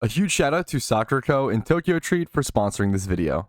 A huge shout out to Soccer Co. and Tokyo Treat for sponsoring this video.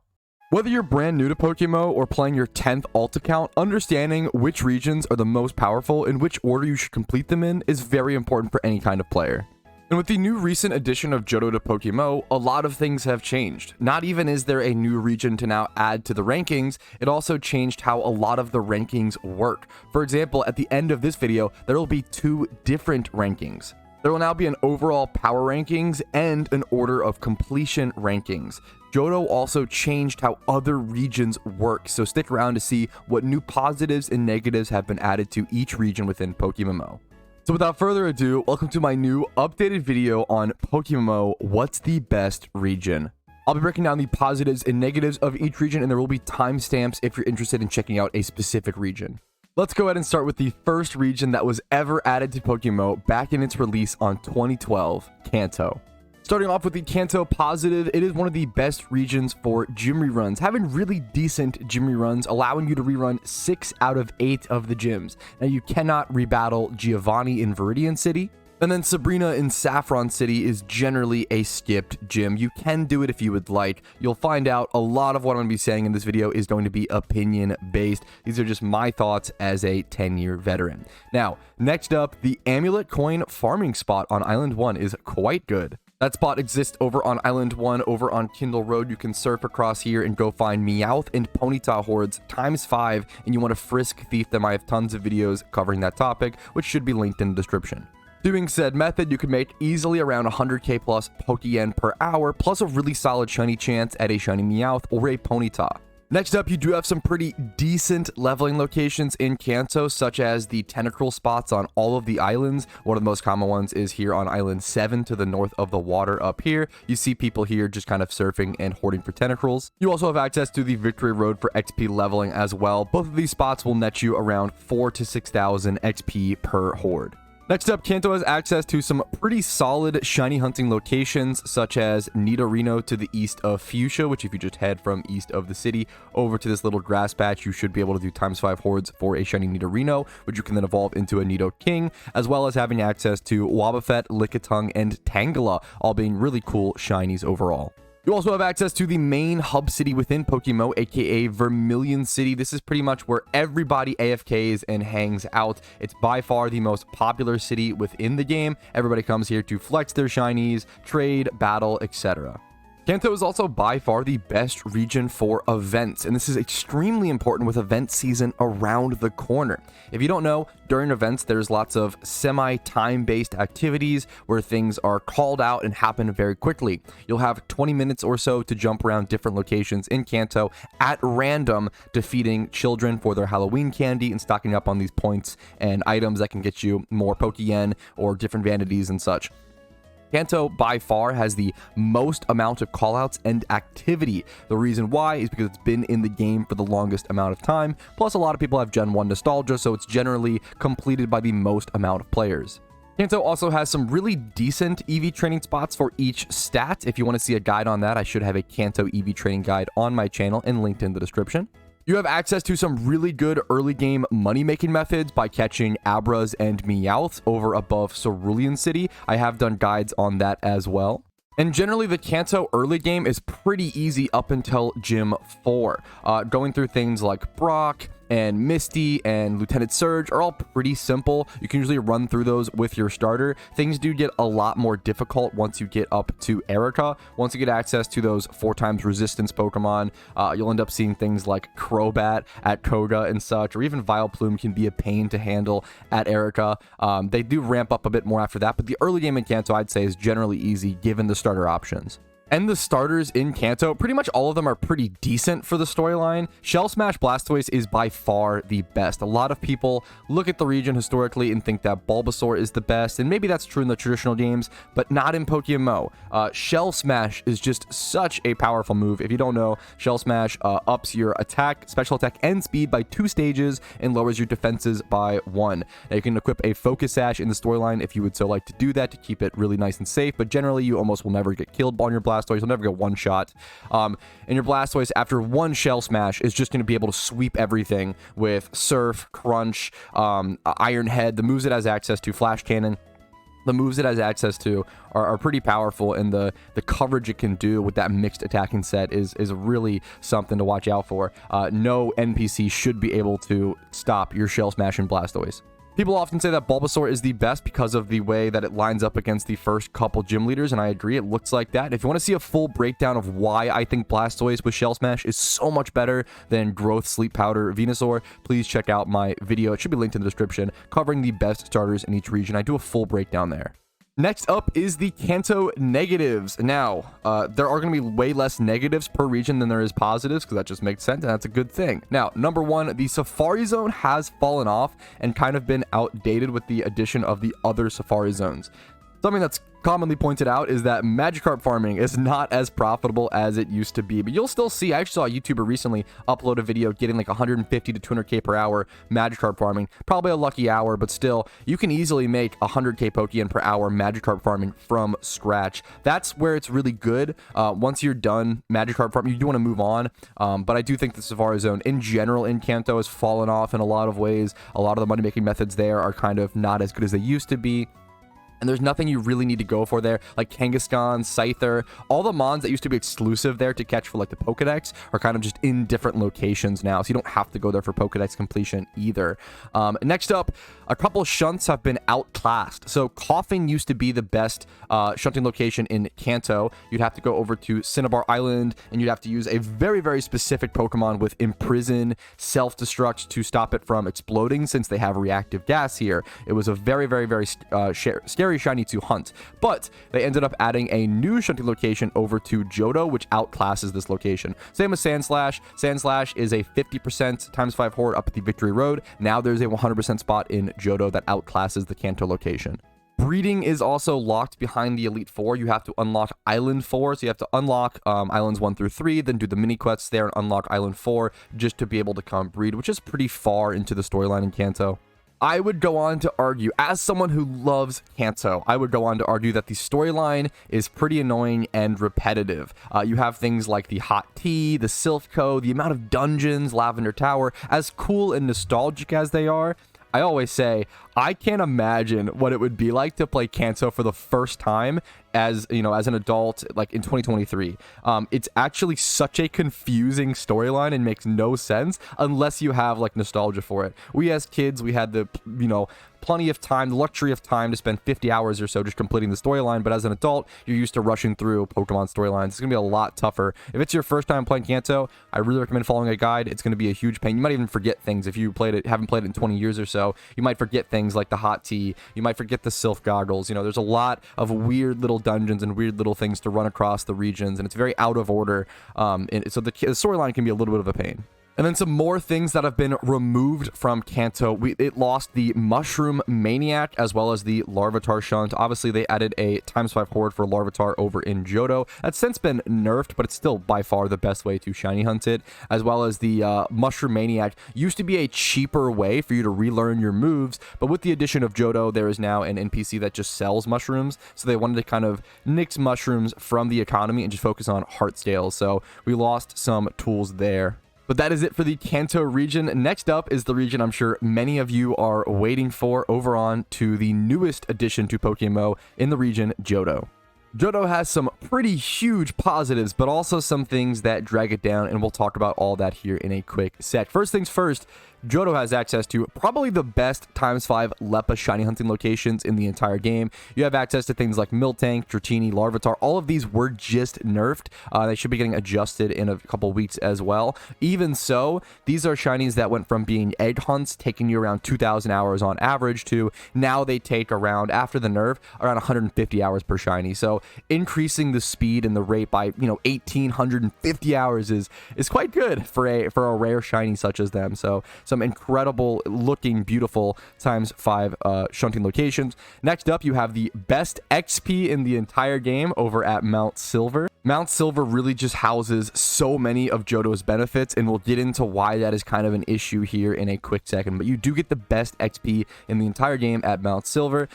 Whether you're brand new to PokeMMO or playing your 10th alt account, understanding which regions are the most powerful and which order you should complete them in is very important for any kind of player. And with the new recent addition of Johto to PokeMMO, a lot of things have changed. Not even is there a new region to now add to the rankings, it also changed how a lot of the rankings work. For example, at the end of this video, there will be 2 different rankings. There will now be an overall power rankings and an order of completion rankings. Johto also changed how other regions work, so stick around to see what new positives and negatives have been added to each region within PokeMMO. So without further ado, welcome to my new updated video on PokeMMO, what's the best region? I'll be breaking down the positives and negatives of each region, and there will be timestamps if you're interested in checking out a specific region. Let's go ahead and start with the first region that was ever added to PokeMMO back in its release on 2012, Kanto. Starting off with the Kanto positive, it is one of the best regions for gym reruns, having really decent gym reruns, allowing you to rerun 6 out of 8 of the gyms. Now you cannot rebattle Giovanni in Viridian City, and then Sabrina in Saffron City is generally a skipped gym. You can do it if you would like. You'll find out a lot of what I'm going to be saying in this video is going to be opinion based. These are just my thoughts as a 10-year veteran. Now, next up, the Amulet Coin farming spot on Island 1 is quite good. That spot exists over on Island 1, over on Kindle Road. You can surf across here and go find Meowth and Ponyta hordes ×5, and you want to frisk thief them. I have tons of videos covering that topic, which should be linked in the description. Doing said method, you can make easily around 100k plus Pokeyen per hour, plus a really solid shiny chance at a shiny Meowth or a Ponyta. Next up, you do have some pretty decent leveling locations in Kanto, such as the tentacle spots on all of the islands. One of the most common ones is here on Island 7 to the north of the water up here. You see people here just kind of surfing and hoarding for tentacles. You also have access to the Victory Road for XP leveling as well. Both of these spots will net you around 4,000 to 6,000 XP per horde. Next up, Kanto has access to some pretty solid shiny hunting locations, such as Nidorino to the east of Fuchsia, which if you just head from east of the city over to this little grass patch, you should be able to do ×5 hordes for a shiny Nidorino, which you can then evolve into a Nidoking, as well as having access to Wobbuffet, Lickitung, and Tangela, all being really cool shinies overall. You also have access to the main hub city within PokeMMO, aka Vermilion City. This is pretty much where everybody AFKs and hangs out. It's by far the most popular city within the game. Everybody comes here to flex their shinies, trade, battle, etc. Kanto is also by far the best region for events, and this is extremely important with event season around the corner. If you don't know, during events, there's lots of semi-time-based activities where things are called out and happen very quickly. You'll have 20 minutes or so to jump around different locations in Kanto at random, defeating children for their Halloween candy and stocking up on these points and items that can get you more Pokeyen or different vanities and such. Kanto by far has the most amount of callouts and activity. The reason why is because it's been in the game for the longest amount of time, plus a lot of people have Gen 1 nostalgia, so it's generally completed by the most amount of players. Kanto also has some really decent EV training spots for each stat. If you want to see a guide on that, I should have a Kanto EV training guide on my channel and linked in the description. You have access to some really good early game money-making methods by catching Abras and Meowths over above Cerulean City. I have done guides on that as well. And generally, the Kanto early game is pretty easy up until Gym 4. Going through things like Brock and Misty and Lieutenant Surge are all pretty simple. You can usually run through those with your starter. Things do get a lot more difficult once you get up to Erica. Once you get access to those 4x resistance Pokemon, you'll end up seeing things like Crobat at Koga and such, or even Vileplume can be a pain to handle at Erica. They do ramp up a bit more after that, but the early game in Kanto, I'd say, is generally easy given the starter options. And the starters in Kanto, pretty much all of them are pretty decent for the storyline. Shell Smash Blastoise is by far the best. A lot of people look at the region historically and think that Bulbasaur is the best, and maybe that's true in the traditional games, but not in PokeMMO. Shell Smash is just such a powerful move. If you don't know, Shell Smash ups your attack, special attack, and speed by 2 stages and lowers your defenses by 1. Now, you can equip a Focus Sash in the storyline if you would so like to do that to keep it really nice and safe, but generally you almost will never get killed on your Blastoise. You'll never get one shot. And your Blastoise, after one Shell Smash, is just going to be able to sweep everything with Surf, Crunch, Iron Head, the moves it has access to, Flash Cannon. the moves it has access to are pretty powerful, and the coverage it can do with that mixed attacking set is really something to watch out for. No NPC should be able to stop your Shell Smash and Blastoise. People often say that Bulbasaur is the best because of the way that it lines up against the first couple gym leaders, and I agree, it looks like that. If you want to see a full breakdown of why I think Blastoise with Shell Smash is so much better than Growth, Sleep Powder, Venusaur, please check out my video. It should be linked in the description, covering the best starters in each region. I do a full breakdown there. Next up is the Kanto negatives. Now, there are going to be way less negatives per region than there is positives, because that just makes sense, and that's a good thing. Now, number one, the Safari Zone has fallen off and kind of been outdated with the addition of the other Safari Zones. Something that's commonly pointed out is that Magikarp farming is not as profitable as it used to be, but you'll still see. I actually saw a YouTuber recently upload a video getting like 150 to 200k per hour Magikarp farming. Probably a lucky hour, but still, you can easily make 100k Pokeyen per hour Magikarp farming from scratch. That's where it's really good. Once you're done Magikarp farming, you do want to move on, but I do think the Safari Zone in general in Kanto has fallen off in a lot of ways. A lot of the money-making methods there are kind of not as good as they used to be. And there's nothing you really need to go for there, like Kangaskhan, Scyther, all the mons that used to be exclusive there to catch for like the Pokedex are kind of just in different locations now, so you don't have to go there for Pokedex completion either. Next up, a couple of shunts have been outclassed. So Coughing used to be the best shunting location in Kanto. You'd have to go over to Cinnabar Island, and you'd have to use a very, very specific Pokemon with Imprison, Self-Destruct to stop it from exploding, since they have reactive gas here. It was a very, very, very scary shiny to hunt, but they ended up adding a new shunting location over to Johto, which outclasses this location. Same with Sandslash. Sandslash is a 50% ×5 horde up at the Victory Road. Now there's a 100% spot in Johto that outclasses the Kanto location. Breeding is also locked behind the Elite Four. You have to unlock Island 4, so you have to unlock Islands 1 through 3, then do the mini quests there and unlock Island 4 just to be able to come breed, which is pretty far into the storyline in Kanto. I would go on to argue, as someone who loves Kanto, I would go on to argue that the storyline is pretty annoying and repetitive. You have things like the hot tea, the Silphco, the amount of dungeons, Lavender Tower. As cool and nostalgic as they are, I always say, I can't imagine what it would be like to play Kanto for the first time as, you know, as an adult, like in 2023. It's actually such a confusing storyline and makes no sense unless you have like nostalgia for it. We as kids, we had the, you know, plenty of time, the luxury of time to spend 50 hours or so just completing the storyline, but as an adult, you're used to rushing through Pokemon storylines. It's gonna be a lot tougher. If it's your first time playing Kanto, I really recommend following a guide. It's gonna be a huge pain. You might even forget things if you haven't played it in 20 years or so. You might forget things like the hot tea. You might forget the Sylph goggles. You know, there's a lot of weird little dungeons and weird little things to run across the regions, and it's very out of order. So the storyline can be a little bit of a pain. And then some more things that have been removed from Kanto. It lost the Mushroom Maniac as well as the Larvitar Shunt. Obviously, they added a ×5 horde for Larvitar over in Johto. That's since been nerfed, but it's still by far the best way to shiny hunt it. As well as the Mushroom Maniac used to be a cheaper way for you to relearn your moves, but with the addition of Johto, there is now an NPC that just sells mushrooms. So they wanted to kind of nix mushrooms from the economy and just focus on heart scales. So we lost some tools there. But that is it for the Kanto region. Next up is the region I'm sure many of you are waiting for, over on to the newest addition to PokeMMO in the region, Johto. Johto has some pretty huge positives, but also some things that drag it down, and we'll talk about all that here in a quick sec. First things first, Johto has access to probably the best ×5 Leppa shiny hunting locations in the entire game. You have access to things like Miltank, Dratini, Larvitar. All of these were just nerfed. They should be getting adjusted in a couple weeks as well. Even so, these are shinies that went from being egg hunts, taking you around 2,000 hours on average, to now they take around, after the nerf, around 150 hours per shiny. So increasing the speed and the rate by, 1,850 hours is quite good for a rare shiny such as them. So some incredible looking, beautiful ×5 shunting locations. Next up, you have the best XP in the entire game over at Mount Silver. Mount Silver really just houses so many of Johto's benefits, and we'll get into why that is kind of an issue here in a quick second, but you do get the best XP in the entire game at Mount Silver.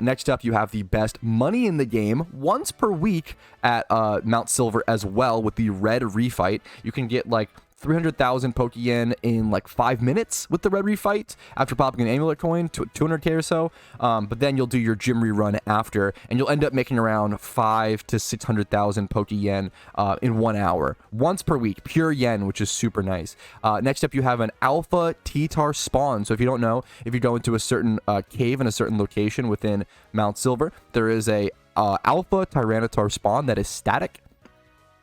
Next up, you have the best money in the game once per week at Mount Silver as well with the red refight. You can get like 300,000 Pokeyen in like 5 minutes with the red refight after popping an amulet coin to 200k or so. But then you'll do your gym rerun after, and you'll end up making around 5 to 600,000 Pokeyen in 1 hour, once per week, pure yen, which is super nice. Next up, you have an alpha T-Tar spawn. So if you don't know, if you go into a certain cave in a certain location within Mount Silver, there is a alpha Tyranitar spawn that is static.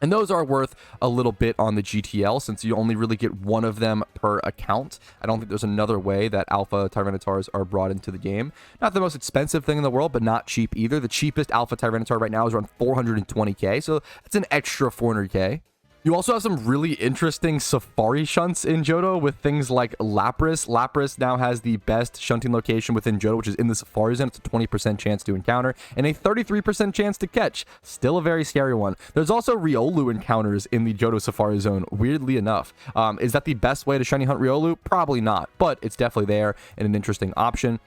And those are worth a little bit on the GTL since you only really get one of them per account. I don't think there's another way that alpha Tyranitars are brought into the game. Not the most expensive thing in the world, but not cheap either. The cheapest alpha Tyranitar right now is around 420k, so that's an extra 400k. You also have some really interesting safari shunts in Johto with things like Lapras. Lapras now has the best shunting location within Johto, which is in the safari zone. It's a 20% chance to encounter and a 33% chance to catch. Still a very scary one. There's also Riolu encounters in the Johto safari zone, weirdly enough. Is that the best way to shiny hunt Riolu? Probably not, but it's definitely there and an interesting option.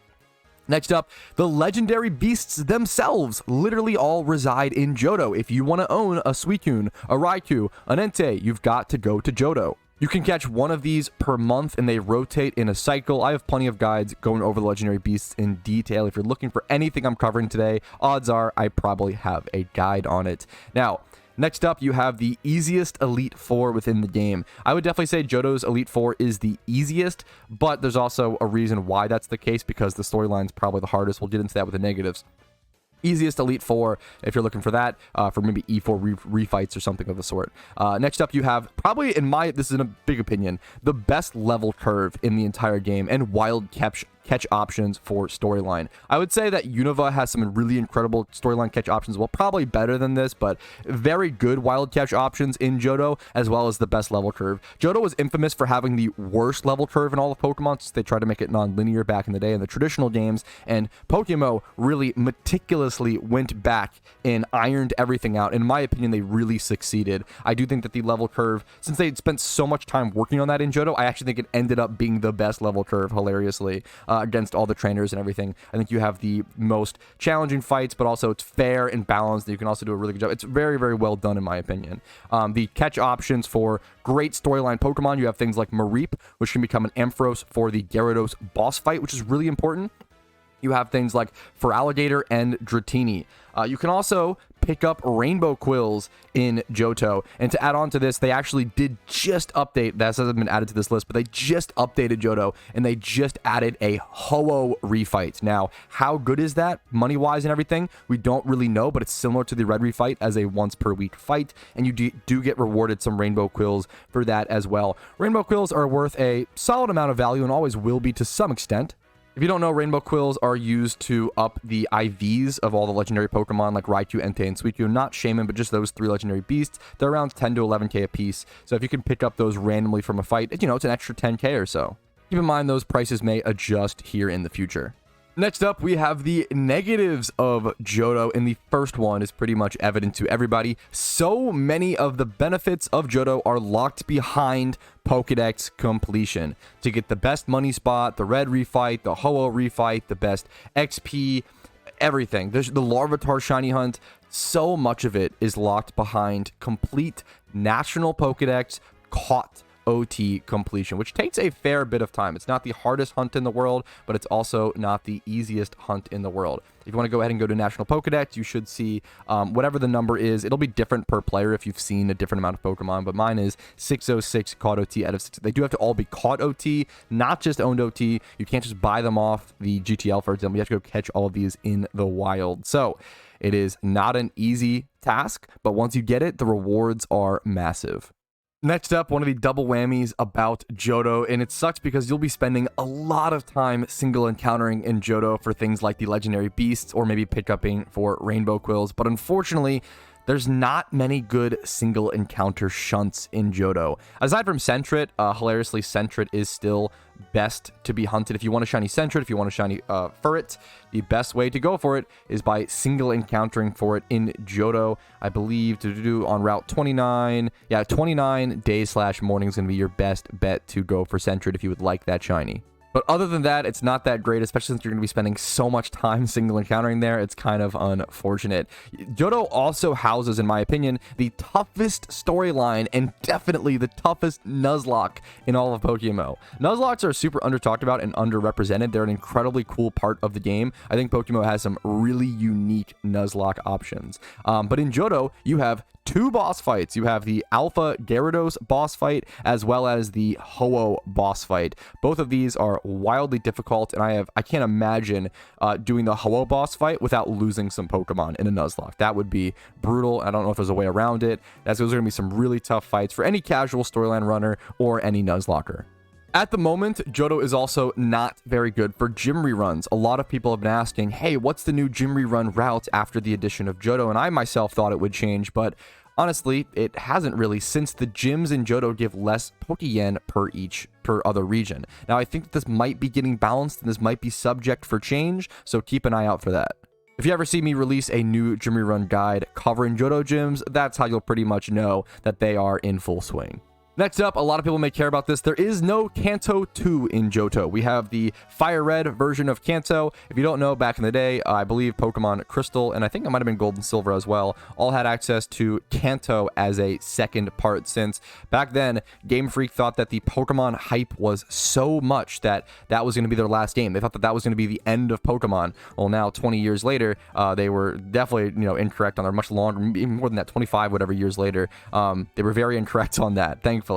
Next up, the legendary beasts themselves literally all reside in Johto. If you want to own a Suicune, a Raikou, an Entei, you've got to go to Johto. You can catch one of these per month and they rotate in a cycle. I have plenty of guides going over the legendary beasts in detail. If you're looking for anything I'm covering today, odds are I probably have a guide on it. Now, next up, you have the easiest Elite Four within the game. I would definitely say Johto's Elite Four is the easiest, but there's also a reason why that's the case because the storyline's probably the hardest. We'll get into that with the negatives. Easiest Elite Four, if you're looking for that, for maybe E4 refights or something of the sort. Next up, you have probably, this is a big opinion, the best level curve in the entire game and wild catch options for storyline. I would say that Unova has some really incredible storyline catch options. Well, probably better than this, but very good wild catch options in Johto, as well as the best level curve. Johto was infamous for having the worst level curve in all of Pokemon, since they tried to make it non-linear back in the day in the traditional games, and PokeMMO really meticulously went back and ironed everything out. In my opinion, they really succeeded. I do think that the level curve, since they had spent so much time working on that in Johto, I actually think it ended up being the best level curve, hilariously. Against all the trainers and everything. I think you have the most challenging fights, but also it's fair and balanced. You can also do a really good job. It's very, very well done, in my opinion. The catch options for great storyline Pokemon, you have things like Mareep, which can become an Ampharos for the Gyarados boss fight, which is really important. You have things like Feraligatr and Dratini. You can also pick up Rainbow Quills in Johto. And to add on to this, they actually did just update, that hasn't been added to this list, but they just updated Johto and they just added a Ho-Oh refight. Now, how good is that money-wise and everything? We don't really know, but it's similar to the red refight as a once per week fight. And you do get rewarded some Rainbow Quills for that as well. Rainbow Quills are worth a solid amount of value and always will be to some extent. If you don't know, Rainbow Quills are used to up the IVs of all the legendary Pokemon like Raikou, Entei, and Suicune. Not Shaman, but just those 3 legendary beasts. They're around 10 to 11k a piece. So if you can pick up those randomly from a fight, it's an extra 10k or so. Keep in mind those prices may adjust here in the future. Next up, we have the negatives of Johto, and the first one is pretty much evident to everybody. So many of the benefits of Johto are locked behind Pokedex completion. To get the best money spot, the red refight, the Ho-Oh refight, the best XP, everything. There's the Larvitar shiny hunt. So much of it is locked behind complete national Pokedex caught OT completion, which takes a fair bit of time. It's not the hardest hunt in the world, but it's also not the easiest hunt in the world. If you want to go ahead and go to National Pokedex, you should see whatever the number is. It'll be different per player if you've seen a different amount of Pokemon, but mine is 606 caught OT out of 6. They do have to all be caught OT, not just owned OT. You can't just buy them off the GTL, for example. You have to go catch all of these in the wild. So it is not an easy task, but once you get it, the rewards are massive. Next up, one of the double whammies about Johto, and it sucks because you'll be spending a lot of time single encountering in Johto for things like the legendary beasts or maybe pick-upping for Rainbow Quills, but unfortunately, there's not many good single encounter shunts in Johto. Aside from Sentret, hilariously, Sentret is still best to be hunted. If you want a shiny Sentret, if you want a shiny Furret, the best way to go for it is by single encountering for it in Johto. I believe on Route 29. Yeah, 29 days/morning is going to be your best bet to go for Sentret if you would like that shiny. But other than that, it's not that great, especially since you're going to be spending so much time single encountering there. It's kind of unfortunate. Johto also houses, in my opinion, the toughest storyline and definitely the toughest Nuzlocke in all of PokeMMO. Nuzlocks are super under-talked about and underrepresented. They're an incredibly cool part of the game. I think PokeMMO has some really unique Nuzlocke options. But in Johto, you have 2 boss fights. You have the Alpha Gyarados boss fight as well as the Ho-Oh boss fight. Both of these are wildly difficult, and I can't imagine doing the Ho-Oh boss fight without losing some Pokemon in a Nuzlocke. That would be brutal. I don't know if there's a way around it. Those are going to be some really tough fights for any casual storyline runner or any Nuzlocker. At the moment, Johto is also not very good for gym reruns. A lot of people have been asking, hey, what's the new gym rerun route after the addition of Johto? And I myself thought it would change, but honestly, it hasn't really, since the gyms in Johto give less Pokeyen per other region. Now, I think that this might be getting balanced and this might be subject for change, so keep an eye out for that. If you ever see me release a new gym rerun guide covering Johto gyms, that's how you'll pretty much know that they are in full swing. Next up, a lot of people may care about this. There is no Kanto 2 in Johto. We have the Fire Red version of Kanto. If you don't know, back in the day, I believe Pokemon Crystal, and I think it might have been Gold and Silver as well, all had access to Kanto as a second part, since back then, Game Freak thought that the Pokemon hype was so much that that was going to be their last game. They thought that that was going to be the end of Pokemon. Well, now, 20 years later, they were definitely, incorrect on their much longer, even more than that, 25 whatever years later. They were very incorrect on that, thankfully.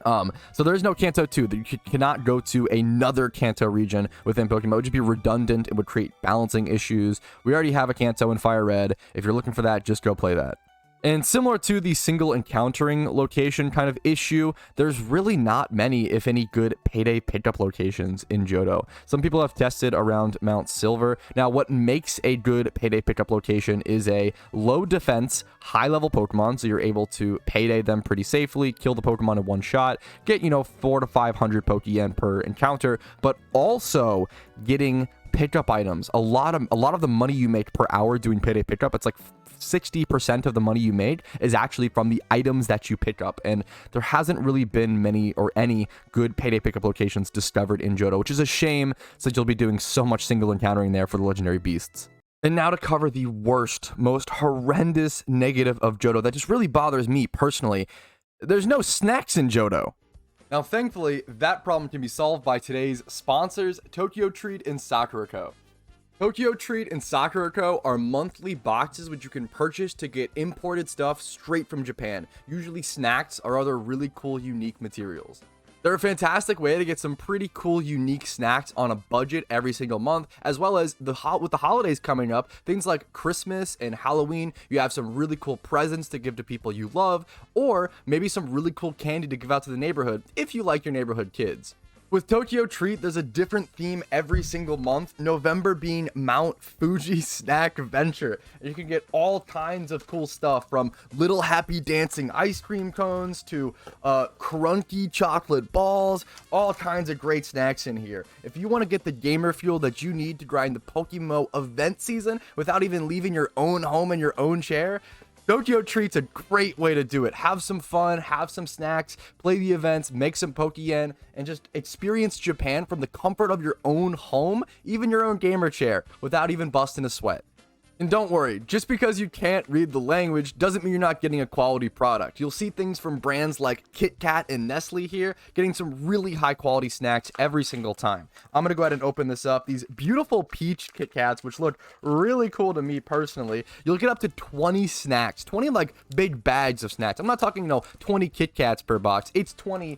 So there is no Kanto 2. You cannot go to another Kanto region within Pokemon. It would just be redundant. It would create balancing issues. We already have a Kanto in Fire Red. If you're looking for that, just go play that. And similar to the single encountering location kind of issue, there's really not many, if any, good payday pickup locations in Johto. Some people have tested around Mount Silver. Now, what makes a good payday pickup location is a low defense, high level Pokemon, so you're able to payday them pretty safely, kill the Pokemon in one shot, get, 400 to 500 Pokeyen per encounter, but also getting pickup items. A lot of the money you make per hour doing payday pickup, it's like 60% of the money you make is actually from the items that you pick up, and there hasn't really been many or any good payday pickup locations discovered in Johto, which is a shame since you'll be doing so much single encountering there for the legendary beasts. And now to cover the worst, most horrendous negative of Johto that just really bothers me personally. There's no snacks in Johto. Now, thankfully, that problem can be solved by today's sponsors, Tokyo Treat and Sakura Co. Tokyo Treat and Sakura Co are monthly boxes which you can purchase to get imported stuff straight from Japan, usually snacks or other really cool, unique materials. They're a fantastic way to get some pretty cool, unique snacks on a budget every single month, as well as with the holidays coming up, things like Christmas and Halloween, you have some really cool presents to give to people you love, or maybe some really cool candy to give out to the neighborhood if you like your neighborhood kids. With Tokyo Treat, there's a different theme every single month, November being Mount Fuji Snack Adventure. And you can get all kinds of cool stuff, from little happy dancing ice cream cones to crunky chocolate balls, all kinds of great snacks in here. If you want to get the gamer fuel that you need to grind the PokeMMO event season without even leaving your own home in your own chair, Tokyo Treat's a great way to do it. Have some fun, have some snacks, play the events, make some Pokeyen, and just experience Japan from the comfort of your own home, even your own gamer chair, without even busting a sweat. And don't worry, just because you can't read the language doesn't mean you're not getting a quality product. You'll see things from brands like Kit Kat and Nestle here, getting some really high quality snacks every single time. I'm gonna go ahead and open this up. These beautiful peach Kit Kats, which look really cool to me personally. You'll get up to 20 snacks, 20 like big bags of snacks. I'm not talking, 20 Kit Kats per box. It's 20,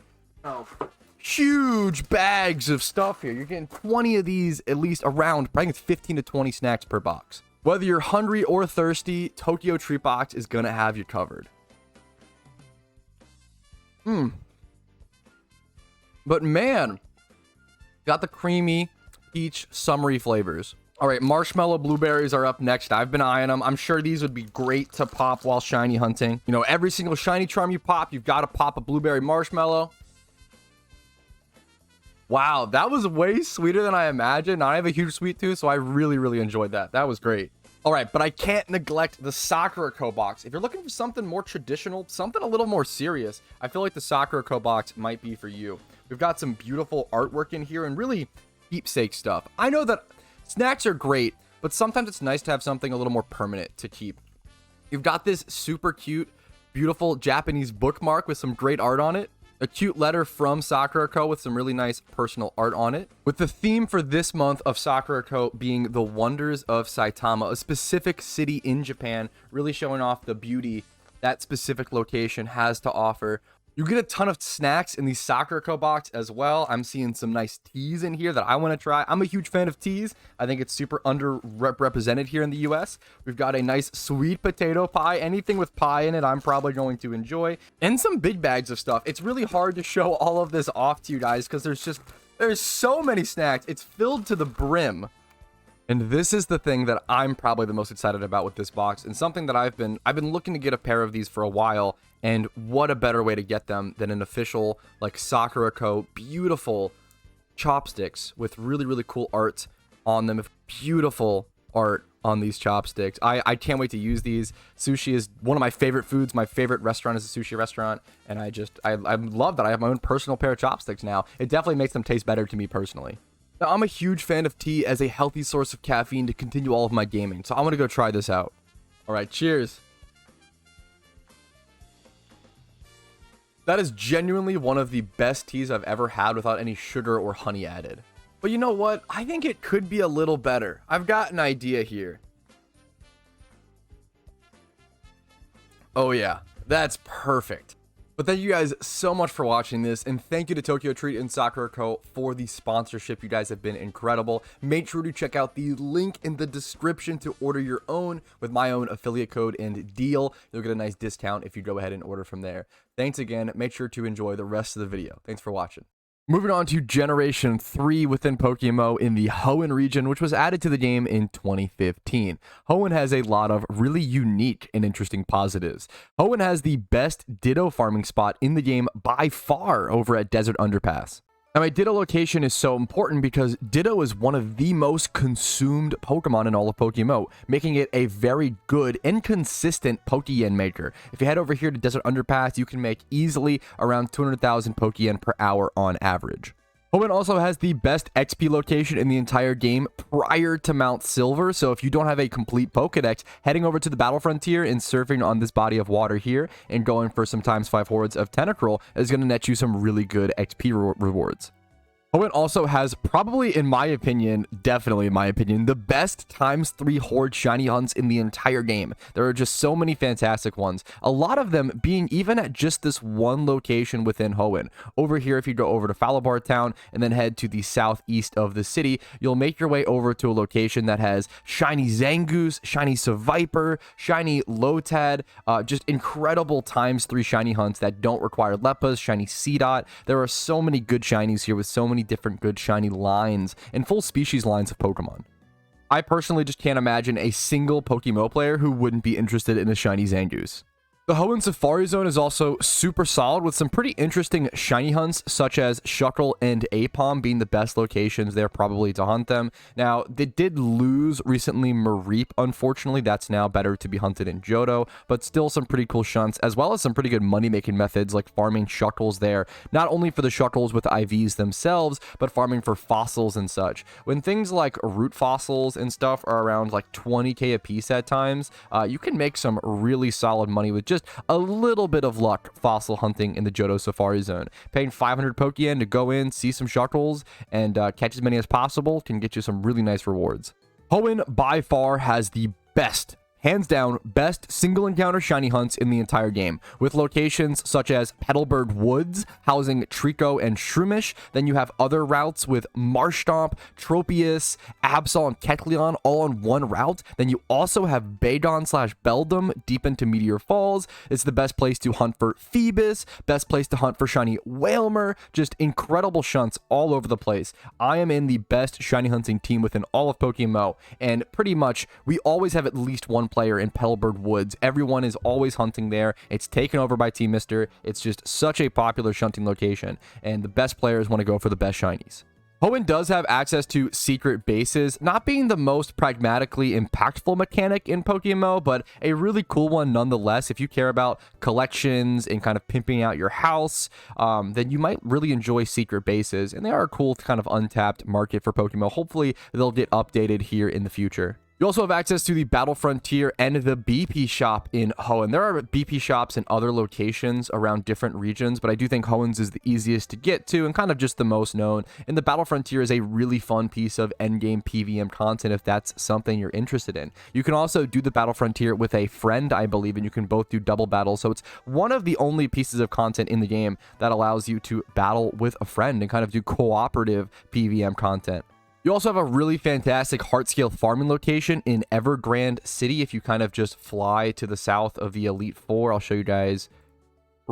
huge bags of stuff here. You're getting 20 of these at least around, I think it's 15 to 20 snacks per box. Whether you're hungry or thirsty, Tokyo Treat Box is gonna have you covered. But man, got the creamy peach summery flavors. All right, marshmallow blueberries are up next. I've been eyeing them. I'm sure these would be great to pop while shiny hunting. Every single shiny charm you pop, you've got to pop a blueberry marshmallow. Wow, that was way sweeter than I imagined. I have a huge sweet tooth, so I really, really enjoyed that. That was great. All right, but I can't neglect the Sakura Co box. If you're looking for something more traditional, something a little more serious, I feel like the Sakura Co box might be for you. We've got some beautiful artwork in here and really keepsake stuff. I know that snacks are great, but sometimes it's nice to have something a little more permanent to keep. You've got this super cute, beautiful Japanese bookmark with some great art on it. A cute letter from Sakura Co. with some really nice personal art on it. With the theme for this month of Sakura Co. being the wonders of Saitama, a specific city in Japan, really showing off the beauty that specific location has to offer. You get a ton of snacks in the Sakura Co. box as well. I'm seeing some nice teas in here that I want to try. I'm a huge fan of teas. I think it's super underrepresented here in the US. We've got a nice sweet potato pie. Anything with pie in it, I'm probably going to enjoy. And some big bags of stuff. It's really hard to show all of this off to you guys because there's so many snacks. It's filled to the brim. And this is the thing that I'm probably the most excited about with this box, and something that I've been looking to get a pair of these for a while, and what a better way to get them than an official like Sakura Co. beautiful chopsticks with really, really cool art on them. Beautiful art on these chopsticks. I can't wait to use these. Sushi is one of my favorite foods. My favorite restaurant is a sushi restaurant, and I love that I have my own personal pair of chopsticks now. It definitely makes them taste better to me personally. Now, I'm a huge fan of tea as a healthy source of caffeine to continue all of my gaming, so I'm going to go try this out. All right, cheers. That is genuinely one of the best teas I've ever had without any sugar or honey added. But you know what? I think it could be a little better. I've got an idea here. Oh yeah, that's perfect. But thank you guys so much for watching this, and thank you to Tokyo Treat and Sakura Co. for the sponsorship. You guys have been incredible. Make sure to check out the link in the description to order your own with my own affiliate code and deal. You'll get a nice discount if you go ahead and order from there. Thanks again. Make sure to enjoy the rest of the video. Thanks for watching. Moving on to Generation 3 within PokeMMO in the Hoenn region, which was added to the game in 2015. Hoenn has a lot of really unique and interesting positives. Hoenn has the best Ditto farming spot in the game by far over at Desert Underpass. Now, my Ditto location is so important because Ditto is one of the most consumed Pokemon in all of PokeMMO, making it a very good and consistent Pokeyen maker. If you head over here to Desert Underpass, you can make easily around 200,000 Pokeyen per hour on average. Hoenn also has the best XP location in the entire game prior to Mount Silver, so if you don't have a complete Pokedex, heading over to the Battle Frontier and surfing on this body of water here and going for some ×5 hordes of Tentacruel is going to net you some really good XP rewards. Hoenn also has probably, in my opinion, definitely in my opinion, the best ×3 horde shiny hunts in the entire game. There are just so many fantastic ones. A lot of them being even at just this one location within Hoenn. Over here, if you go over to Falabar Town and then head to the southeast of the city, you'll make your way over to a location that has shiny Zangoose, shiny Seviper, shiny Lotad, just incredible ×3 shiny hunts that don't require Leppas, shiny Seedot. There are so many good shinies here with so many different good shiny lines and full species lines of Pokemon. I personally just can't imagine a single PokeMMO player who wouldn't be interested in a shiny Zangoose. The Hoenn Safari Zone is also super solid with some pretty interesting shiny hunts such as Shuckle and Apom being the best locations there probably to hunt them. Now, they did lose recently Mareep, unfortunately. That's now better to be hunted in Johto, but still some pretty cool shunts as well as some pretty good money-making methods like farming Shuckles there, not only for the Shuckles with IVs themselves, but farming for fossils and such. When things like root fossils and stuff are around like 20k a piece at times, you can make some really solid money with just a little bit of luck fossil hunting in the Johto Safari Zone. Paying 500 Pokeyen to go in, see some Shuckles, and catch as many as possible can get you some really nice rewards. Hoenn by far has the best, hands down, best single encounter shiny hunts in the entire game, with locations such as Petalburg Woods, housing Trico and Shroomish. Then you have other routes with Marshtomp, Tropius, Absol, and Kecleon all on one route. Then you also have Bagon/Beldum deep into Meteor Falls. It's the best place to hunt for Phoebus, best place to hunt for shiny Wailmer, just incredible shunts all over the place. I am in the best shiny hunting team within all of PokeMMO, and pretty much we always have at least one player in Petalburg Woods. Everyone is always hunting there. It's taken over by Team Mister. It's just such a popular shunting location, and the best players want to go for the best shinies. Hoenn does have access to secret bases, not being the most pragmatically impactful mechanic in PokeMMO, but a really cool one nonetheless. If you care about collections and kind of pimping out your house, then you might really enjoy secret bases, and they are a cool kind of untapped market for PokeMMO. Hopefully, they'll get updated here in the future. You also have access to the Battle Frontier and the BP shop in Hoenn. There are BP shops in other locations around different regions, but I do think Hoenn's is the easiest to get to and kind of just the most known. And the Battle Frontier is a really fun piece of endgame PVM content if that's something you're interested in. You can also do the Battle Frontier with a friend, I believe, and you can both do double battles. So it's one of the only pieces of content in the game that allows you to battle with a friend and kind of do cooperative PVM content. You also have a really fantastic heart scale farming location in Evergrande City. If you kind of just fly to the south of the Elite Four, I'll show you guys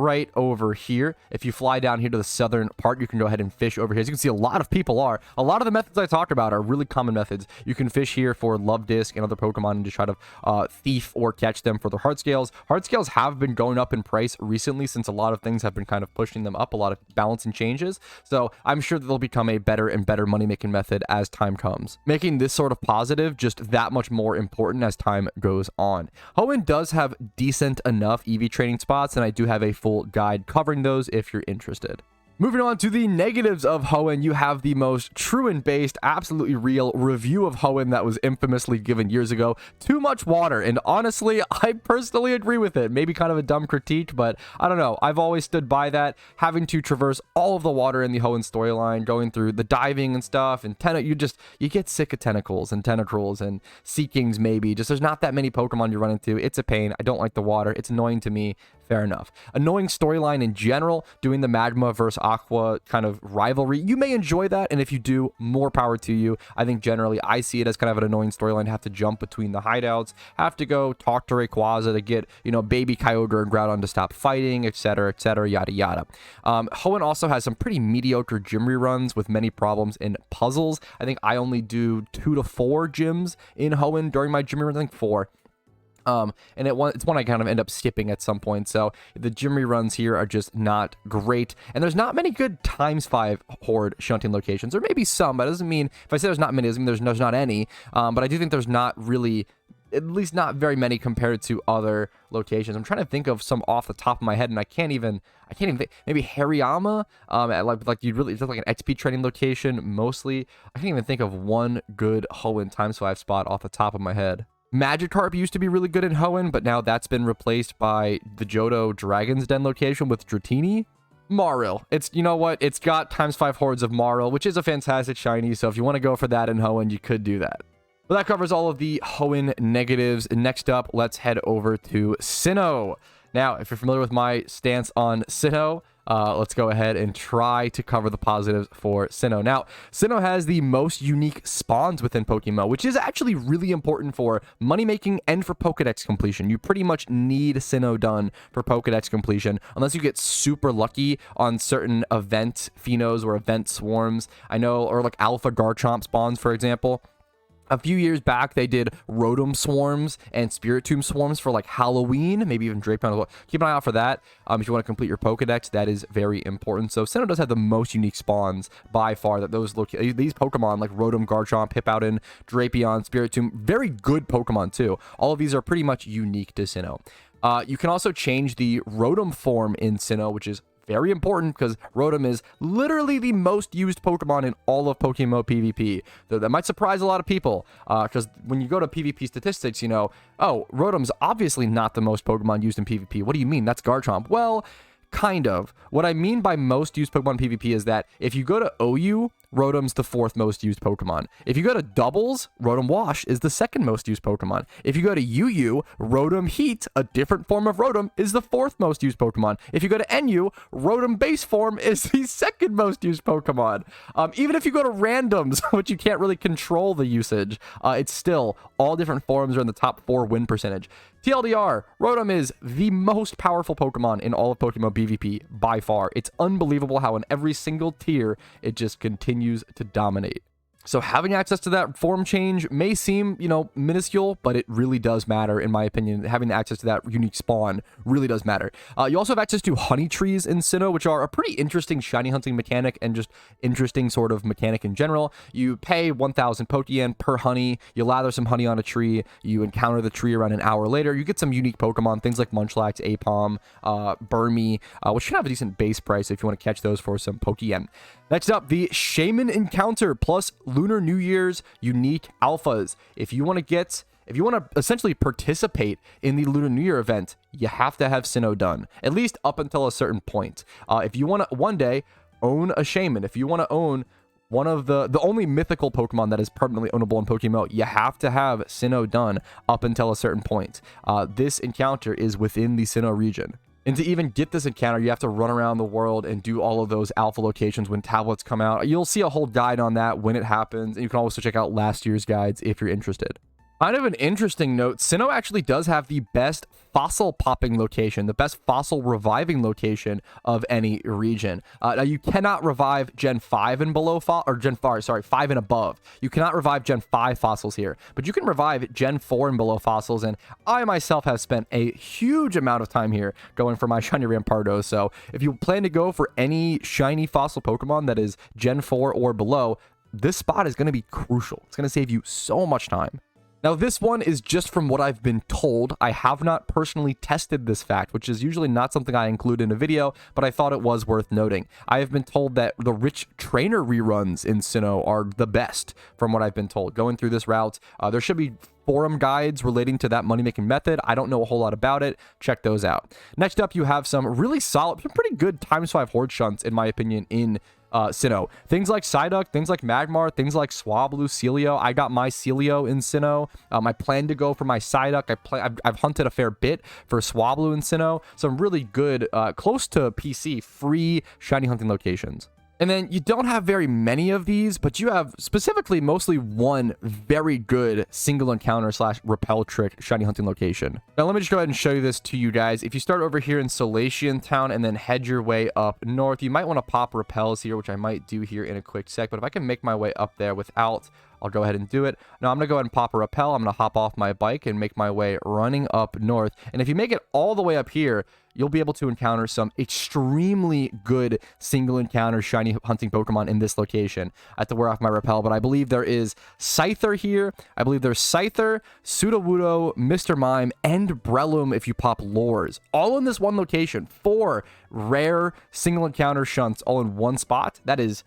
right over here. If you fly down here to the southern part, you can go ahead and fish over here. As you can see, a lot of people are. A lot of the methods I talked about are really common methods. You can fish here for Love Disc and other Pokemon and just try to thief or catch them for their heart scales. Heart scales have been going up in price recently since a lot of things have been kind of pushing them up, a lot of balancing changes. So I'm sure that they'll become a better and better money-making method as time comes, making this sort of positive just that much more important as time goes on. Hoenn does have decent enough EV training spots, and I do have a full guide covering those if you're interested. Moving on to the negatives of Hoenn, you have the most true and based, absolutely real review of Hoenn that was infamously given years ago. Too much water, and honestly, I personally agree with it. Maybe kind of a dumb critique, but I don't know. I've always stood by that. Having to traverse all of the water in the Hoenn storyline, going through the diving and stuff, and you get sick of tentacles and tentacles and Seekings maybe. Just there's not that many Pokemon you run into. It's a pain. I don't like the water. It's annoying to me. Fair enough. Annoying storyline in general, doing the Magma versus Aqua kind of rivalry. You may enjoy that, and if you do, more power to you. I think generally I see it as kind of an annoying storyline to have to jump between the hideouts, have to go talk to Rayquaza to get, baby Kyogre and Groudon to stop fighting, etc., yada yada. Hoenn also has some pretty mediocre gym reruns with many problems in puzzles. I think I only do 2 to 4 gyms in Hoenn during my gym reruns. I think 4. And it's one I kind of end up skipping at some point. So the gym reruns here are just not great. And there's not many good ×5 horde shunting locations. There may be some, but it doesn't mean, if I say there's not many, it doesn't mean there's not any. But I do think there's not really, at least not very many compared to other locations. I'm trying to think of some off the top of my head, and I can't even think. Maybe Hariyama, like you'd really, it's like an XP training location mostly. I can't even think of one good Hoenn ×5 spot off the top of my head. Magikarp used to be really good in Hoenn, but now that's been replaced by the Johto Dragon's Den location with Dratini. Maril. It's, you know what? It's got ×5 hordes of Maril, which is a fantastic shiny, so if you want to go for that in Hoenn, you could do that. Well, that covers all of the Hoenn negatives. Next up, let's head over to Sinnoh. Now, if you're familiar with my stance on Sinnoh, let's go ahead and try to cover the positives for Sinnoh. Now, Sinnoh has the most unique spawns within PokeMMO, which is actually really important for money making and for Pokedex completion. You pretty much need Sinnoh done for Pokedex completion, unless you get super lucky on certain event phenos or event swarms. I know, or like Alpha Garchomp spawns, for example. A few years back, they did Rotom Swarms and Spiritomb Swarms for like Halloween, maybe even Drapion as well. Keep an eye out for that. If you want to complete your Pokedex, that is very important. So Sinnoh does have the most unique spawns by far. That these Pokemon like Rotom, Garchomp, Hippowdon, Drapion, Spiritomb, very good Pokemon too. All of these are pretty much unique to Sinnoh. You can also change the Rotom form in Sinnoh, which is very important because Rotom is literally the most used Pokemon in all of PokeMMO PvP. That might surprise a lot of people because when you go to PvP statistics, oh, Rotom's obviously not the most Pokemon used in PvP. What do you mean? That's Garchomp. Well, kind of. What I mean by most used Pokemon PvP is that if you go to OU, Rotom's the 4th most used Pokemon. If you go to doubles, Rotom Wash is the 2nd most used Pokemon. If you go to UU, Rotom Heat, a different form of Rotom, is the 4th most used Pokemon. If you go to NU, Rotom Base Form is the 2nd most used Pokemon. Even if you go to randoms, which you can't really control the usage, it's still all different forms are in the top 4 win percentage. TLDR, Rotom is the most powerful Pokemon in all of PokeMMO PvP by far. It's unbelievable how in every single tier it just continues to dominate. So having access to that form change may seem, you know, minuscule, but it really does matter, in my opinion. Having access to that unique spawn really does matter. You also have access to honey trees in Sinnoh, which are a pretty interesting shiny hunting mechanic and just interesting sort of mechanic in general. You pay 1,000 Pokeyen per honey. You lather some honey on a tree. You encounter the tree around an hour later. You get some unique Pokemon, things like Munchlax, Apom, Burmy, which should have a decent base price if you want to catch those for some Pokeyen. Next up, the Shaman Encounter plus Lunar New Year's unique alphas. If you want to essentially participate in the Lunar New Year event, you have to have Sinnoh done, at least up until a certain point. If you want to one day own a Shaman, if you want to own one of the only mythical Pokemon that is permanently ownable in PokeMMO, you have to have Sinnoh done up until a certain point. This encounter is within the Sinnoh region. And to even get this encounter, you have to run around the world and do all of those alpha locations when tablets come out. You'll see a whole guide on that when it happens. And you can also check out last year's guides if you're interested. Kind of an interesting note, Sinnoh actually does have the best fossil popping location, the best fossil reviving location of any region. Now you cannot revive Gen 5 and below, or Gen 5, sorry, 5 and above. You cannot revive Gen 5 fossils here, but you can revive Gen 4 and below fossils, and I myself have spent a huge amount of time here going for my shiny Rampardos, so if you plan to go for any shiny fossil Pokemon that is Gen 4 or below, this spot is going to be crucial. It's going to save you so much time. Now, this one is just from what I've been told. I have not personally tested this fact, which is usually not something I include in a video, but I thought it was worth noting. I have been told that the rich trainer reruns in Sinnoh are the best, from what I've been told. Going through this route, there should be forum guides relating to that money-making method. I don't know a whole lot about it. Check those out. Next up, you have some really solid, pretty good ×5 horde shunts, in my opinion, in Sinnoh. Things like Psyduck, things like Magmar, things like Swablu, Celio. I got my Celio in Sinnoh. I plan to go for my Psyduck. I've hunted a fair bit for Swablu in Sinnoh. Some really good, close to PC, free shiny hunting locations. And then you don't have very many of these, but you have specifically mostly one very good single encounter / repel trick shiny hunting location. Now let me just go ahead and show you this to you guys. If you start over here in Solation Town and then head your way up north, you might want to pop repels here, which I might do here in a quick sec. But if I can make my way up there without, I'll go ahead and do it. Now I'm going to go ahead and pop a repel. I'm going to hop off my bike and make my way running up north. And if you make it all the way up here, you'll be able to encounter some extremely good single encounter shiny hunting Pokemon in this location. I have to wear off my repel, but I believe there is Scyther here. I believe there's Scyther, Sudowoodo, Mr. Mime, and Breloom if you pop lures. All in this one location. 4 rare single encounter shunts all in one spot. That is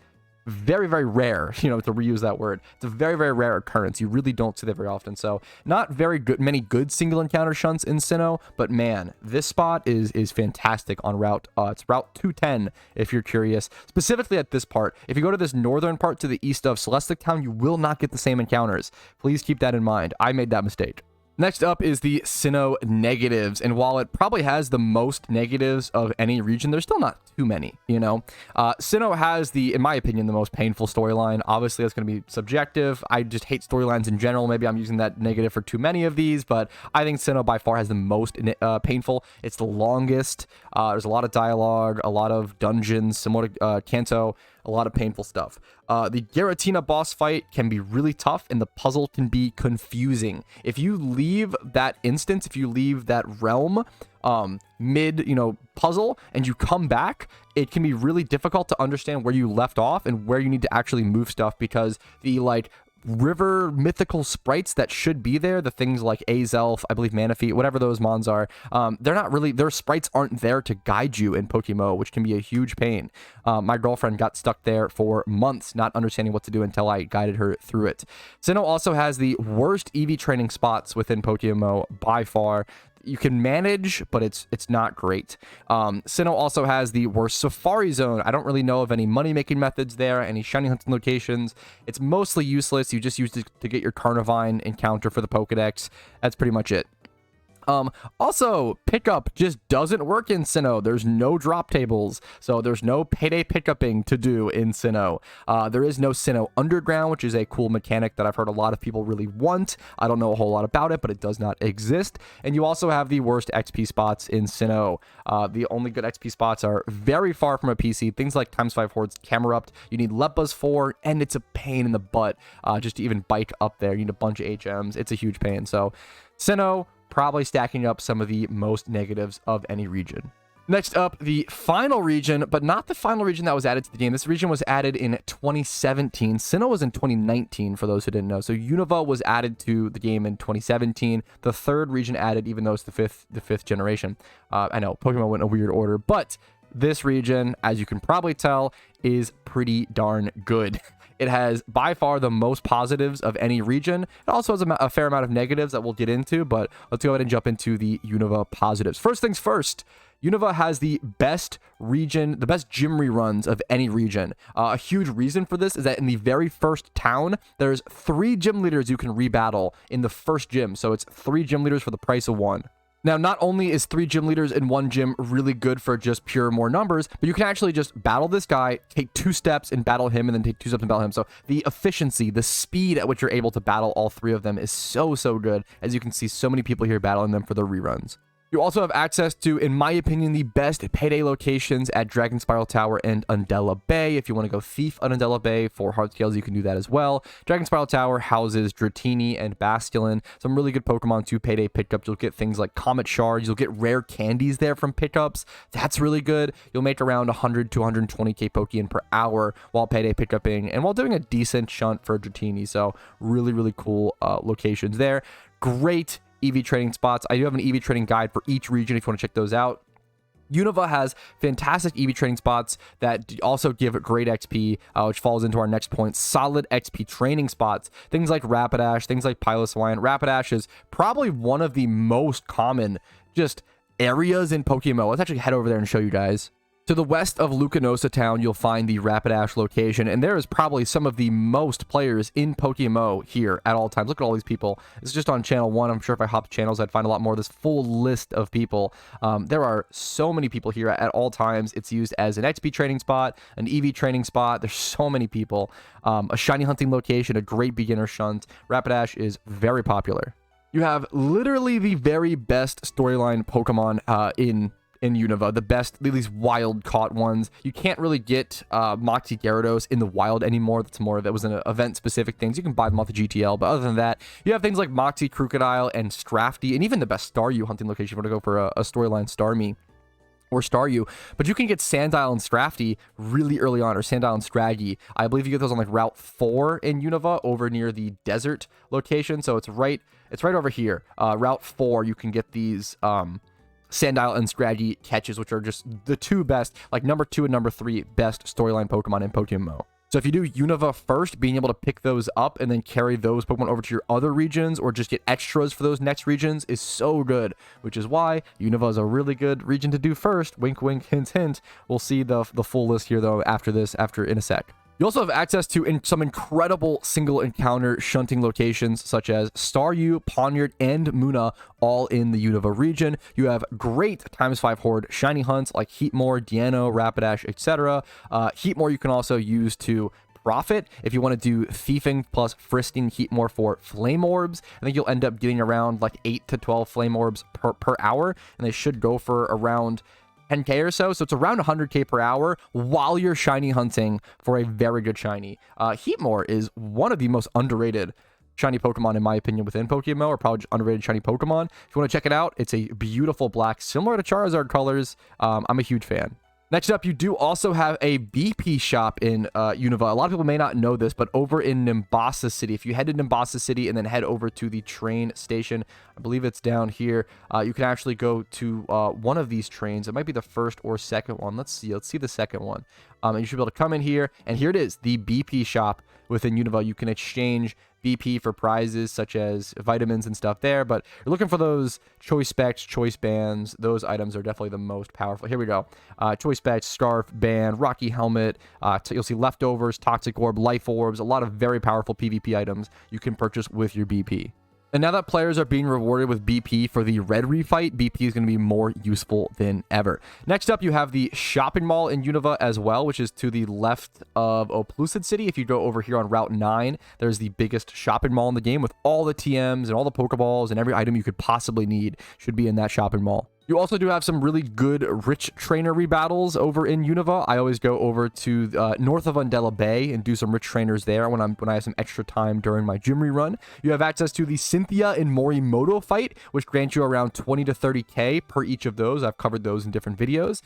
very, very rare, to reuse that word. It's a very, very rare occurrence. You really don't see that very often. So not very good, many good single encounter shunts in Sinnoh, but man, this spot is fantastic on route. It's route 210 if you're curious. Specifically at this part, if you go to this northern part to the east of Celestic Town, you will not get the same encounters. Please keep that in mind. I made that mistake. Next up is the Sinnoh negatives, and while it probably has the most negatives of any region, there's still not too many, Sinnoh has in my opinion, the most painful storyline. Obviously, that's going to be subjective. I just hate storylines in general. Maybe I'm using that negative for too many of these, but I think Sinnoh by far has the most painful. It's the longest. There's a lot of dialogue, a lot of dungeons, similar to Kanto, a lot of painful stuff. The Giratina boss fight can be really tough, and the puzzle can be confusing. If you leave that instance, if you leave that realm mid, puzzle, and you come back, it can be really difficult to understand where you left off and where you need to actually move stuff, because the river mythical sprites that should be there, the things like Azelf, I believe Manaphy, whatever those mons are, they're not really, their sprites aren't there to guide you in PokeMMO, which can be a huge pain. My girlfriend got stuck there for months not understanding what to do until I guided her through it. Sinnoh also has the worst EV training spots within PokeMMO by far. You can manage, but it's not great. Sinnoh also has the worst Safari Zone. I don't really know of any money-making methods there, any shiny hunting locations. It's mostly useless. You just use it to get your Carnivine encounter for the Pokedex. That's pretty much it. Also, pickup just doesn't work in Sinnoh. There's no drop tables, so there's no payday pickuping to do in Sinnoh. There is no Sinnoh Underground, which is a cool mechanic that I've heard a lot of people really want. I don't know a whole lot about it, but it does not exist. And you also have the worst XP spots in Sinnoh. The only good XP spots are very far from a PC. Things like ×5 Hordes, Camerupt, you need Leppas for, and it's a pain in the butt just to even bike up there. You need a bunch of HMs. It's a huge pain. So Sinnoh, probably stacking up some of the most negatives of any region. Next up, the final region, but not the final region that was added to the game. This region was added in 2017. Sinnoh was in 2019, for those who didn't know. So Unova was added to the game in 2017. The third region added, even though it's the fifth generation. I know, Pokemon went in a weird order, but this region, as you can probably tell, is pretty darn good. It has by far the most positives of any region. It also has a fair amount of negatives that we'll get into, but let's go ahead and jump into the Unova positives. First things first, Unova has the best region, the best gym reruns of any region. A huge reason for this is that in the very first town, there's 3 gym leaders you can rebattle in the first gym. So it's 3 gym leaders for the price of 1. Now, not only is 3 gym leaders in 1 gym really good for just pure more numbers, but you can actually just battle this guy, take 2 steps and battle him, and then take 2 steps and battle him. So the efficiency, the speed at which you're able to battle all 3 of them is so good. As you can see, so many people here battling them for their reruns. You also have access to, in my opinion, the best payday locations at Dragon Spiral Tower and Undella Bay. If you want to go thief on Undella Bay for hard scales, you can do that as well. Dragon Spiral Tower houses Dratini and Basculin, some really good Pokemon to payday pickups. You'll get things like Comet Shards. You'll get rare candies there from pickups. That's really good. You'll make around 100 to 120k Pokeyen per hour while payday pickuping and while doing a decent shunt for Dratini. So really cool locations there. Great EV trading spots. I do have an EV trading guide for each region if you want to check those out. Unova has fantastic EV trading spots that also give great XP, which falls into our next point. Solid XP training spots. Things like Rapidash, things like Piloswine. Rapidash is probably one of the most common just areas in PokeMMO. Let's actually head over there and show you guys. To the west of Lucanosa Town, you'll find the Rapidash location, and there is probably some of the most players in PokeMMO here at all times. Look at all these people. It's just on channel 1. I'm sure if I hopped channels, I'd find a lot more of this full list of people. There are so many people here at all times. It's used as an XP training spot, an EV training spot. There's so many people. A shiny hunting location, a great beginner shunt. Rapidash is very popular. You have literally the very best storyline Pokemon in Unova, the best, these wild caught ones. You can't really get Moxie Gyarados in the wild anymore. That's more of it was an event specific things. You can buy them off the GTL, but other than that, you have things like Moxie Crocodile and Strafty, and even the best Staryu hunting location if you want to go for a storyline Starmie or Staryu. But you can get Sandile and Strafty really early on, or Sandile and Scraggy. I believe you get those on like Route 4 in Unova over near the desert location. So it's right over here. Route 4, you can get these Sandile and Scraggy catches, which are just the 2 best, like number 2 and number 3 best storyline Pokemon in PokeMMO. So if you do Unova first, being able to pick those up and then carry those Pokemon over to your other regions or just get extras for those next regions is so good, which is why Unova is a really good region to do first. Wink, wink, hint, hint. We'll see the full list here, though, after in a sec. You also have access to some incredible single encounter shunting locations such as Staryu, Pawniard, and Munna, all in the Unova region. You have great ×5 Horde shiny hunts like Heatmore, Deano, Rapidash, etc. Heatmore you can also use to profit if you want to do thiefing plus fristing Heatmore for flame orbs. I think you'll end up getting around like 8 to 12 flame orbs per hour, and they should go for around 10k or so, so it's around 100k per hour while you're shiny hunting for a very good shiny. Heatmore is one of the most underrated shiny Pokemon, in my opinion, within PokeMMO, or probably just underrated shiny Pokemon. If you want to check it out, it's a beautiful black, similar to Charizard colors. I'm a huge fan. Next up, you do also have a BP shop in Unova. A lot of people may not know this, but over in Nimbasa City, if you head to Nimbasa City and then head over to the train station, I believe it's down here, you can actually go to one of these trains. It might be the first or second one. Let's see the second one. And you should be able to come in here, and here it is, the BP shop within Unova. You can exchange BP for prizes such as vitamins and stuff there, but you're looking for those choice specs, choice bands. Those items are definitely the most powerful. Here we go. Choice specs, scarf, band, rocky helmet. You'll see leftovers, toxic orb, life orbs, a lot of very powerful PvP items you can purchase with your BP. And now that players are being rewarded with BP for the red refight, BP is going to be more useful than ever. Next up, you have the shopping mall in Unova as well, which is to the left of Oplucid City. If you go over here on Route 9, there's the biggest shopping mall in the game with all the TMs and all the Pokeballs and every item you could possibly need should be in that shopping mall. You also do have some really good rich trainer rebattles over in Unova. I always go over to north of Undella Bay and do some rich trainers there when I have some extra time during my gym rerun. You have access to the Cynthia and Morimoto fight, which grants you around 20 to 30k per each of those. I've covered those in different videos.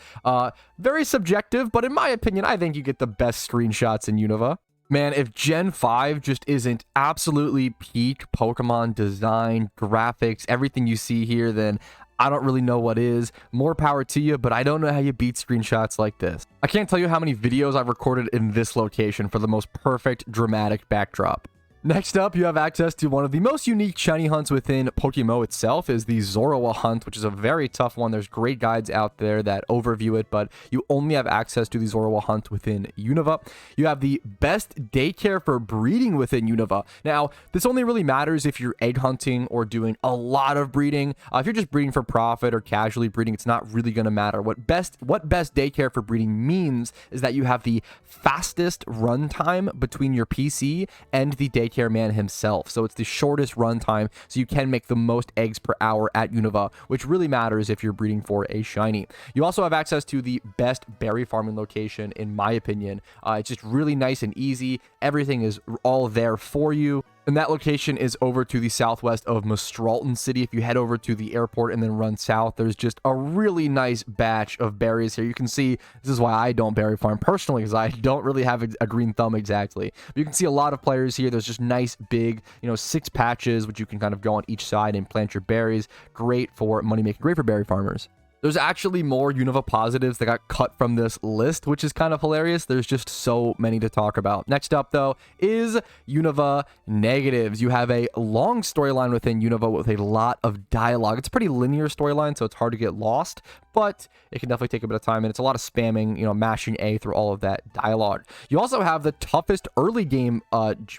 Very subjective, but in my opinion, I think you get the best screenshots in Unova. Man, if Gen 5 just isn't absolutely peak Pokemon design, graphics, everything you see here, then I don't really know what is. More power to you, but I don't know how you beat screenshots like this. I can't tell you how many videos I've recorded in this location for the most perfect dramatic backdrop. Next up, you have access to one of the most unique shiny hunts within PokeMMO itself, is the Zorua hunt, which is a very tough one. There's great guides out there that overview it, but you only have access to the Zorua hunt within Unova. You have the best daycare for breeding within Unova. Now, this only really matters if you're egg hunting or doing a lot of breeding. If you're just breeding for profit or casually breeding, it's not really going to matter. What best daycare for breeding means is that you have the fastest runtime between your PC and the daycare man himself. So it's the shortest runtime, so you can make the most eggs per hour at Unova, which really matters if you're breeding for a shiny. You also have access to the best berry farming location, in my opinion. It's just really nice and easy. Everything is all there for you. And that location is over to the southwest of Mistralton City. If you head over to the airport and then run south, there's just a really nice batch of berries here. You can see, this is why I don't berry farm personally, because I don't really have a green thumb exactly. But you can see a lot of players here. There's just nice big, 6 patches, which you can kind of go on each side and plant your berries. Great for money making, great for berry farmers. There's actually more Unova positives that got cut from this list, which is kind of hilarious. There's just so many to talk about. Next up, though, is Unova negatives. You have a long storyline within Unova with a lot of dialogue. It's a pretty linear storyline, so it's hard to get lost, but it can definitely take a bit of time, and it's a lot of spamming, mashing A through all of that dialogue. You also have the toughest early game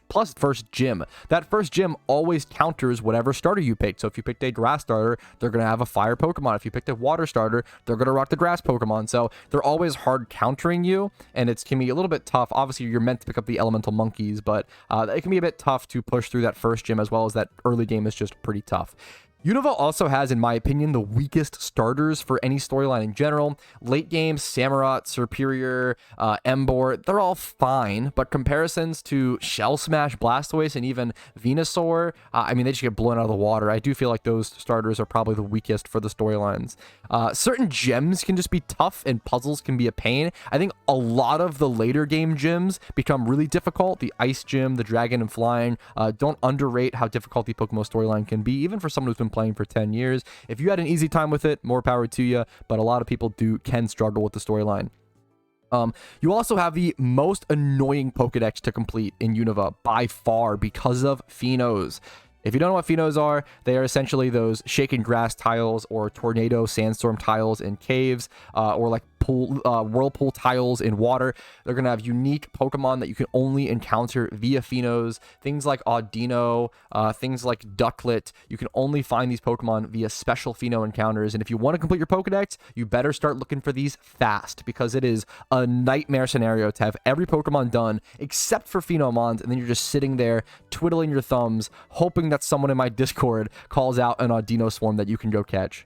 plus first gym. That first gym always counters whatever starter you picked. So if you picked a grass starter, they're going to have a fire Pokemon. If you picked a water starter, they're going to rock the grass Pokemon. So they're always hard countering you, and it can be a little bit tough. Obviously, you're meant to pick up the elemental monkeys, but it can be a bit tough to push through that first gym, as well as that early game is just pretty tough. Unova also has, in my opinion, the weakest starters for any storyline in general. Late game, Samurott, Superior, Emboar, they're all fine, but comparisons to Shell Smash, Blastoise, and even Venusaur, they just get blown out of the water. I do feel like those starters are probably the weakest for the storylines. Certain gems can just be tough, and puzzles can be a pain. I think a lot of the later game gyms become really difficult. The Ice Gym, the Dragon and Flying. Don't underrate how difficult the PokeMMO storyline can be, even for someone who's been playing for 10 years. If you had an easy time with it, more power to you, but a lot of people can struggle with the storyline. You also have the most annoying Pokedex to complete in Unova by far because of Phenos. If you don't know what Phenos are, they are essentially those shaken grass tiles or tornado sandstorm tiles in caves, or like whirlpool tiles in water. They're going to have unique Pokemon that you can only encounter via Phenos. Things like Audino, things like Ducklet. You can only find these Pokemon via special Pheno encounters. And if you want to complete your Pokedex, you better start looking for these fast, because it is a nightmare scenario to have every Pokemon done except for Phenomons, and then you're just sitting there twiddling your thumbs, hoping that someone in my Discord calls out an Audino swarm that you can go catch.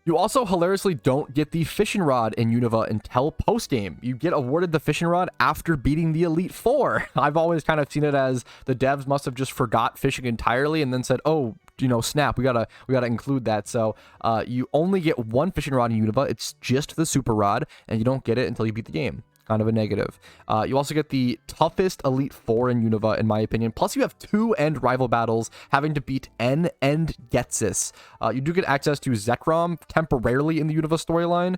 You also hilariously don't get the Fishing Rod in Unova until post-game. You get awarded the Fishing Rod after beating the Elite Four. I've always kind of seen it as the devs must have just forgot fishing entirely and then said, oh, snap, we gotta include that. So you only get one Fishing Rod in Unova. It's just the Super Rod, and you don't get it until you beat the game. Kind of a negative. You also get the toughest Elite Four in Unova, in my opinion. Plus, you have 2 end rival battles having to beat N and Getsis. You do get access to Zekrom temporarily in the Unova storyline,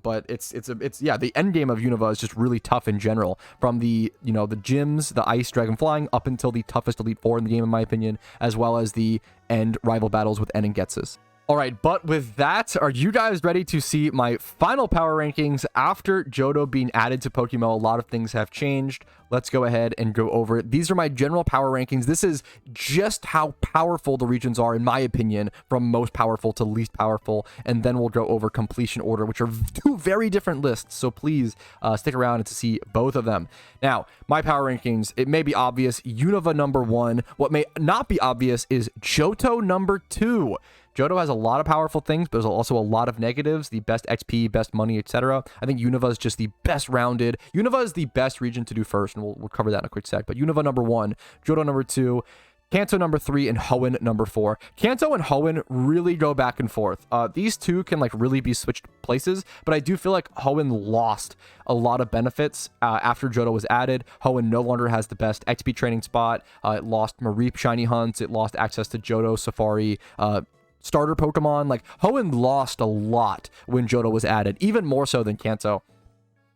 but it's the end game of Unova is just really tough in general. From the the gyms, the Ice, Dragon, Flying, up until the toughest Elite Four in the game, in my opinion, as well as the end rival battles with N and Getsis. All right, but with that, are you guys ready to see my final power rankings after Johto being added to PokeMMO? A lot of things have changed. Let's go ahead and go over it. These are my general power rankings. This is just how powerful the regions are, in my opinion, from most powerful to least powerful. And then we'll go over completion order, which are two very different lists. So please stick around to see both of them. Now, my power rankings, it may be obvious. Unova number 1. What may not be obvious is Johto number 2. Johto has a lot of powerful things, but there's also a lot of negatives. The best XP, best money, etc. I think Unova is just the best rounded. Unova is the best region to do first, and we'll cover that in a quick sec. But Unova number 1, Johto number 2, Kanto number 3, and Hoenn number 4. Kanto and Hoenn really go back and forth. These two can like really be switched places, but I do feel like Hoenn lost a lot of benefits after Johto was added. Hoenn no longer has the best XP training spot. It lost Mareep shiny hunts. It lost access to Johto, Safari, starter Pokemon. Like, Hoenn lost a lot when Johto was added, even more so than Kanto.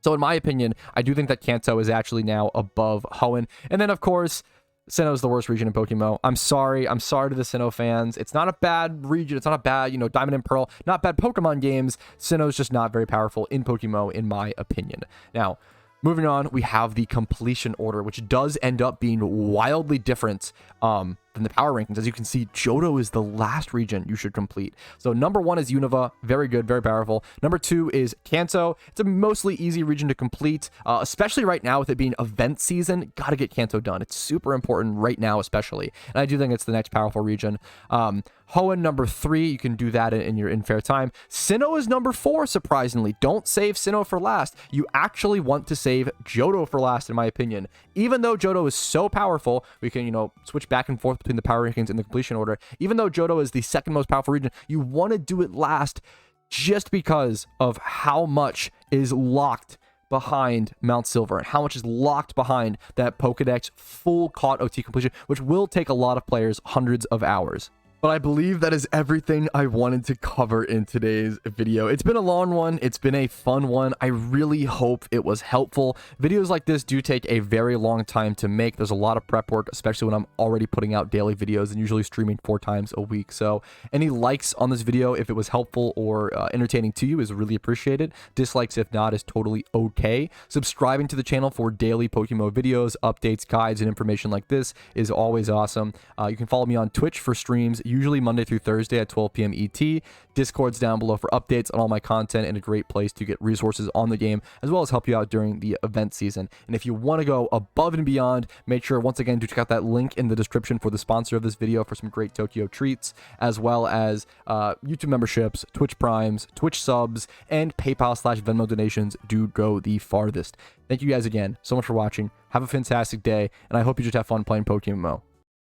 So in my opinion, I do think that Kanto is actually now above Hoenn. And then, of course, Sinnoh is the worst region in PokeMMO. I'm sorry to the Sinnoh fans. It's not a bad region. It's not a bad, Diamond and Pearl, not bad Pokemon games. Sinnoh is just not very powerful in PokeMMO, in my opinion. Now, moving on, we have the completion order, which does end up being wildly different than the power rankings. As you can see, Johto is the last region you should complete. So number 1 is Unova, very good, very powerful. Number 2 is Kanto. It's a mostly easy region to complete, especially right now with it being event season. Gotta get Kanto done. It's super important right now, especially. And I do think it's the next powerful region. Hoenn number 3, you can do that in your fair time. Sinnoh is number 4, surprisingly. Don't save Sinnoh for last. You actually want to save Johto for last, in my opinion. Even though Johto is so powerful, we can, switch back and forth between the power rankings and the completion order. Even though Johto is the second most powerful region, you want to do it last just because of how much is locked behind Mount Silver and how much is locked behind that Pokedex full caught OT completion, which will take a lot of players hundreds of hours. But I believe that is everything I wanted to cover in today's video. It's been a long one. It's been a fun one. I really hope it was helpful. Videos like this do take a very long time to make. There's a lot of prep work, especially when I'm already putting out daily videos and usually streaming 4 times a week. So any likes on this video, if it was helpful or entertaining to you, is really appreciated. Dislikes, if not, is totally okay. Subscribing to the channel for daily PokeMMO videos, updates, guides, and information like this is always awesome. You can follow me on Twitch for streams, usually Monday through Thursday at 12 p.m. ET. Discord's down below for updates on all my content and a great place to get resources on the game, as well as help you out during the event season. And if you want to go above and beyond, make sure once again to check out that link in the description for the sponsor of this video for some great Tokyo treats, as well as YouTube memberships, Twitch Primes, Twitch subs, and PayPal/Venmo donations do go the farthest. Thank you guys again so much for watching. Have a fantastic day, and I hope you just have fun playing PokeMMO.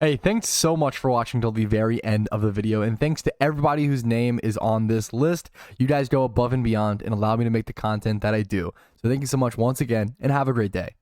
Hey, thanks so much for watching till the very end of the video, and thanks to everybody whose name is on this list. You guys go above and beyond and allow me to make the content that I do. So thank you so much once again, and have a great day.